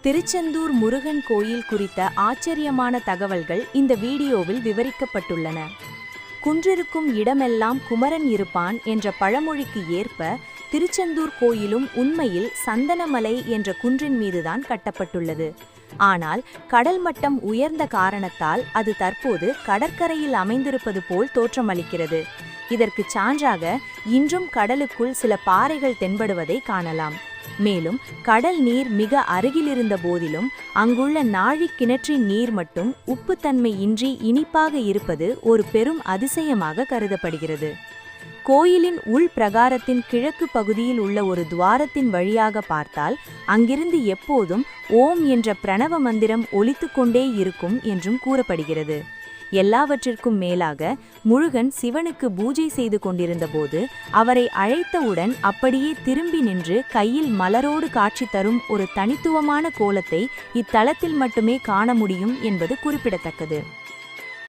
திருச்செந்தூர் முருகன் கோயில் குறித்த ஆச்சரியமான தகவல்கள் இந்த வீடியோவில் விவரிக்கப்பட்டுள்ளன. குன்றிருக்கும் இடமெல்லாம் குமரன் இருப்பான் என்ற பழமொழிக்கு ஏற்ப திருச்செந்தூர் கோயிலும் உண்மையில் சந்தனமலை என்ற குன்றின் மீதுதான் கட்டப்பட்டுள்ளது. ஆனால் கடல் மட்டம் உயர்ந்த காரணத்தால் அது தற்போது கடற்கரையில் அமைந்திருப்பது போல் தோற்றமளிக்கிறது. இதற்கு சான்றாக இன்றும் கடலுக்குள் சில பாறைகள் தென்படுவதை காணலாம். மேலும் கடல் நீர் மிக அருகிலிருந்த போதிலும் அங்குள்ள நாழிக் கிணற்றின் நீர் மட்டும் உப்புத்தன்மை இன்றி இனிப்பாக இருப்பது ஒரு பெரும் அதிசயமாக கருதப்படுகிறது. கோயிலின் உள் பிரகாரத்தின் கிழக்கு பகுதியில் உள்ள ஒரு துவாரத்தின் வழியாக பார்த்தால் அங்கிருந்து எப்போதும் ஓம் என்ற பிரணவ மந்திரம் ஒலித்துக்கொண்டே இருக்கும் என்றும் கூறப்படுகிறது. எல்லாவற்றிற்கும் மேலாக முருகன் சிவனுக்கு பூஜை செய்து கொண்டிருந்த போது அவரை அழைத்தவுடன் அப்படியே திரும்பி நின்று கையில் மலரோடு காட்சி தரும் ஒரு தனித்துவமான கோலத்தை இத்தலத்தில் மட்டுமே காண முடியும் என்பது குறிப்பிடத்தக்கது.